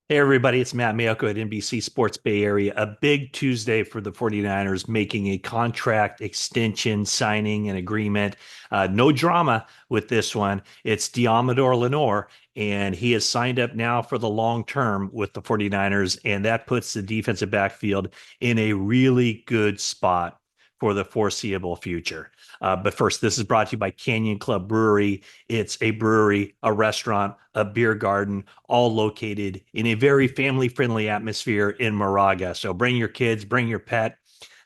Hey, everybody, it's Matt Mayoko at NBC Sports Bay Area. A big Tuesday for the 49ers making a contract extension, signing an agreement. No drama with this one. It's Deommodore Lenoir, and he has signed up now for the long term with the 49ers, and that puts the defensive backfield in a really good spot for the foreseeable future. But first, this is brought to you by Canyon Club Brewery. It's a brewery, a restaurant, a beer garden, all located in a very family friendly atmosphere in Moraga. So bring your kids, bring your pet.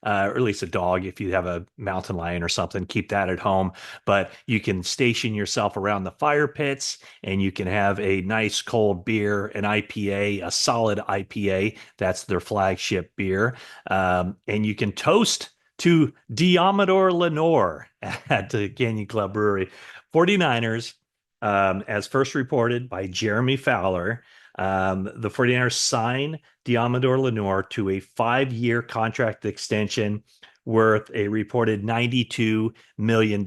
Or at least a dog if you have a mountain lion or something, keep that at home. But you can station yourself around the fire pits and you can have a nice cold beer, an IPA, a solid IPA. That's their flagship beer. And you can toast to Deommodore Lenoir at the Canyon Club Brewery. 49ers, as first reported by Jeremy Fowler, the 49ers sign Deommodore Lenoir to a 5-year contract extension worth a reported $92 million.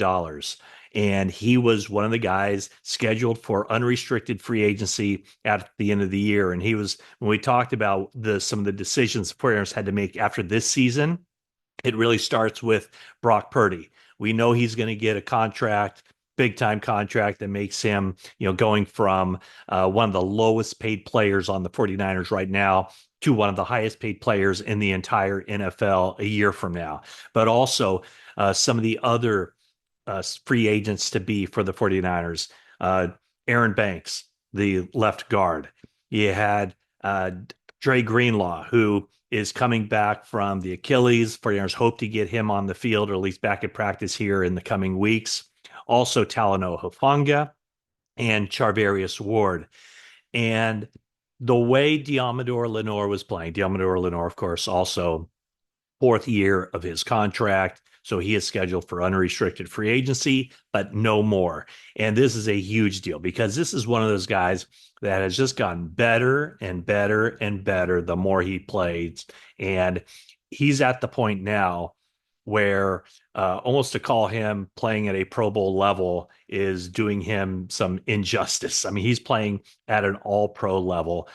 And he was one of the guys scheduled for unrestricted free agency at the end of the year. And he was, when we talked about some of the decisions the 49ers had to make after this season, it really starts with Brock Purdy. We know he's going to get a contract, big time contract that makes him, going from one of the lowest paid players on the 49ers right now to one of the highest paid players in the entire NFL a year from now. But also some of the other free agents to be for the 49ers. Aaron Banks, the left guard. You had Dre Greenlaw, who is coming back from the Achilles. 49ers hope to get him on the field or at least back at practice here in the coming weeks. Also, Talanoa Hufanga and Charvarius Ward. And the way Deommodore Lenoir was playing, Deommodore Lenoir, of course, also fourth year of his contract. So he is scheduled for unrestricted free agency, but no more. And this is a huge deal because this is one of those guys that has just gotten better and better and better the more he plays. And he's at the point now where almost to call him playing at a Pro Bowl level is doing him some injustice. I mean, he's playing at an all pro level.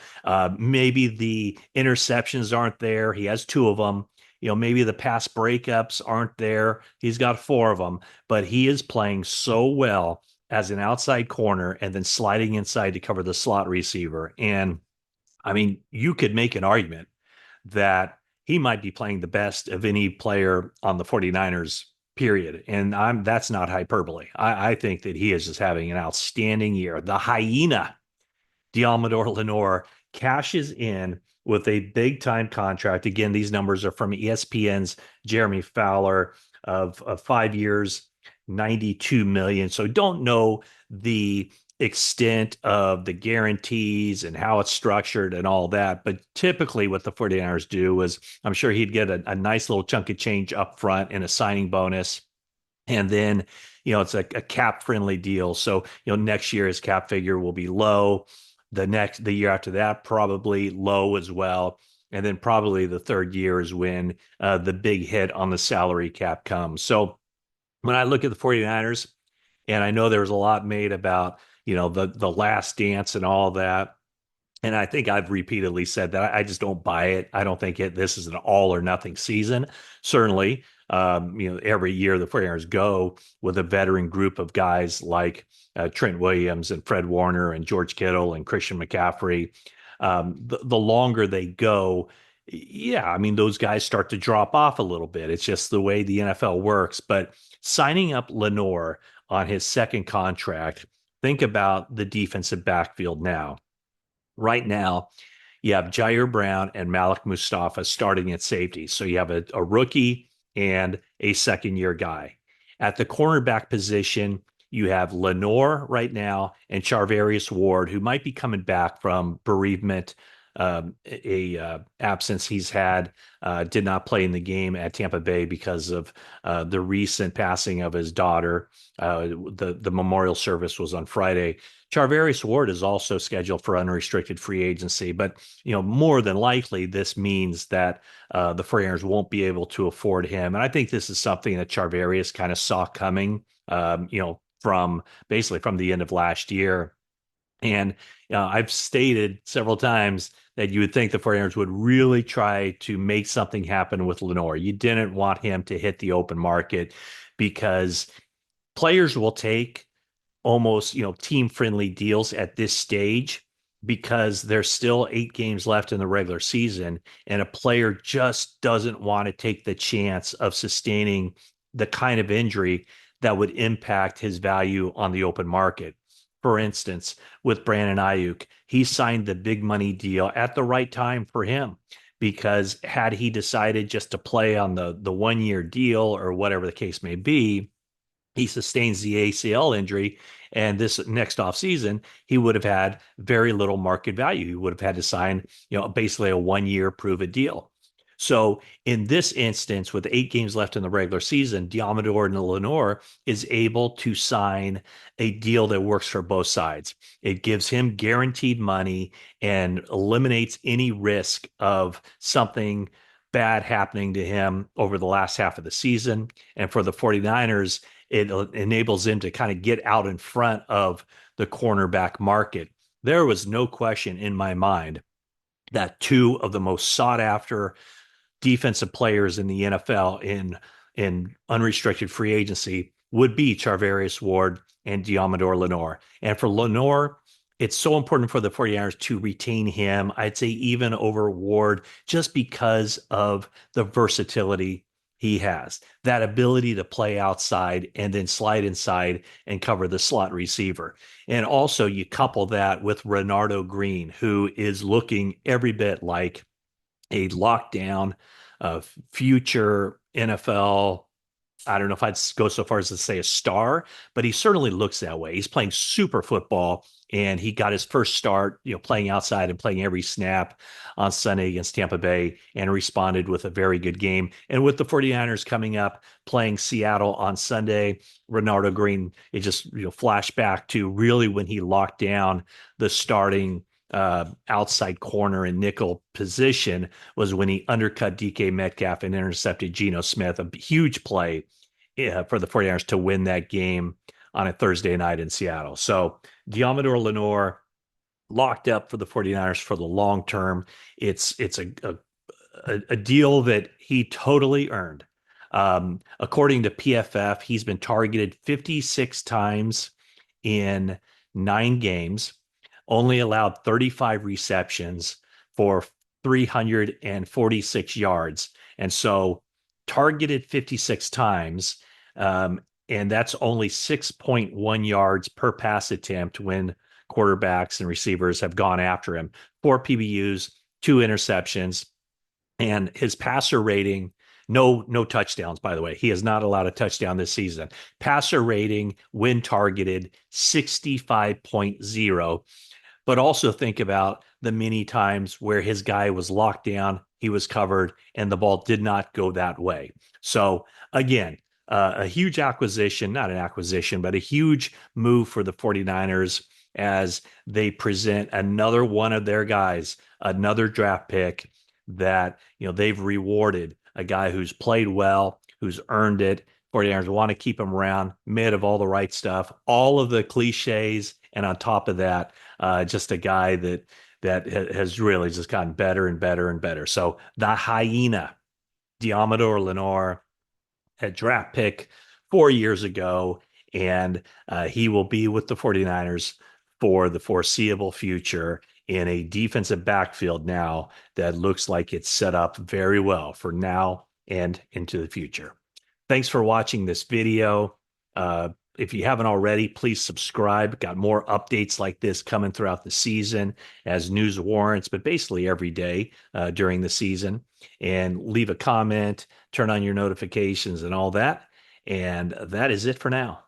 Maybe the interceptions aren't there. He has two of them. Maybe the pass breakups aren't there. He's got four of them, but he is playing so well as an outside corner and then sliding inside to cover the slot receiver. And I mean, you could make an argument that he might be playing the best of any player on the 49ers, period. And that's not hyperbole. I think that he is just having an outstanding year. The hyena, Deommodore Lenoir, cashes in with a big time contract. Again, these numbers are from ESPN's Jeremy Fowler of 5 years, 92 million. So don't know the extent of the guarantees and how it's structured and all that. But typically what the 49ers do is I'm sure he'd get a nice little chunk of change up front and a signing bonus. And then, it's a cap friendly deal. So, next year his cap figure will be low. The year after that, probably low as well. And then probably the third year is when the big hit on the salary cap comes. So when I look at the 49ers, and I know there was a lot made about, the last dance and all that. And I think I've repeatedly said that I just don't buy it. I don't think this is an all or nothing season. Certainly, every year the 49ers go with a veteran group of guys like Trent Williams and Fred Warner and George Kittle and Christian McCaffrey. The longer they go, yeah, I mean, those guys start to drop off a little bit. It's just the way the NFL works. But signing up Lenoir on his second contract, think about the defensive backfield now. Right now, you have Jair Brown and Malik Mustafa starting at safety. So you have a rookie and a second year guy. At the cornerback position, you have Lenoir right now and Charvarius Ward, who might be coming back from bereavement, absence he's had. Did not play in the game at Tampa Bay because of the recent passing of his daughter. The memorial service was on Friday. Charvarius Ward is also scheduled for unrestricted free agency, but more than likely this means that the 49ers won't be able to afford him. And I think this is something that Charvarius kind of saw coming, from basically from the end of last year. And I've stated several times that you would think the 49ers would really try to make something happen with Lenore. You didn't want him to hit the open market because players will take almost, team friendly deals at this stage because there's still 8 games left in the regular season, and a player just doesn't want to take the chance of sustaining the kind of injury that would impact his value on the open market. For instance, with Brandon Ayuk, he signed the big money deal at the right time for him, because had he decided just to play on the 1 year deal or whatever the case may be, he sustains the ACL injury, and this next offseason, he would have had very little market value. He would have had to sign, basically a 1 year prove it deal. So in this instance, with 8 games left in the regular season, Deommodore Lenoir is able to sign a deal that works for both sides. It gives him guaranteed money and eliminates any risk of something bad happening to him over the last half of the season. And for the 49ers, it enables them to kind of get out in front of the cornerback market. There was no question in my mind that two of the most sought after defensive players in the NFL in unrestricted free agency would be Charvarius Ward and Deommodore Lenoir. And for Lenoir, it's so important for the 49ers to retain him. I'd say even over Ward, just because of the versatility he has, that ability to play outside and then slide inside and cover the slot receiver. And also you couple that with Renardo Green, who is looking every bit like a lockdown future NFL. I don't know if I'd go so far as to say a star, but he certainly looks that way. He's playing super football, and he got his first start, playing outside and playing every snap on Sunday against Tampa Bay, and responded with a very good game. And with the 49ers coming up, playing Seattle on Sunday, Renardo Green, it just, flashed back to really when he locked down the starting outside corner and nickel position was when he undercut DK Metcalf and intercepted Geno Smith, a huge play for the 49ers to win that game on a Thursday night in Seattle. So Deommodore Lenoir locked up for the 49ers for the long term. It's a deal that he totally earned. According to PFF, he's been targeted 56 times in 9 games, only allowed 35 receptions for 346 yards. And so targeted 56 times, and that's only 6.1 yards per pass attempt when quarterbacks and receivers have gone after him. 4 PBUs, 2 interceptions, and his passer rating, no touchdowns, by the way. He has not allowed a touchdown this season. Passer rating when targeted 65.0. But also think about the many times where his guy was locked down, he was covered, and the ball did not go that way. So again, a huge acquisition, not an acquisition, but a huge move for the 49ers as they present another one of their guys, another draft pick that, they've rewarded, a guy who's played well, who's earned it. 49ers want to keep him around, mid of all the right stuff, all of the cliches, and on top of that, just a guy that has really just gotten better and better and better. So the hyena, Deommodore Lenoir, a draft pick 4 years ago, and he will be with the 49ers for the foreseeable future in a defensive backfield now that looks like it's set up very well for now and into the future. Thanks for watching this video. If you haven't already, please subscribe. Got more updates like this coming throughout the season as news warrants, but basically every day during the season. And leave a comment, turn on your notifications and all that. And that is it for now.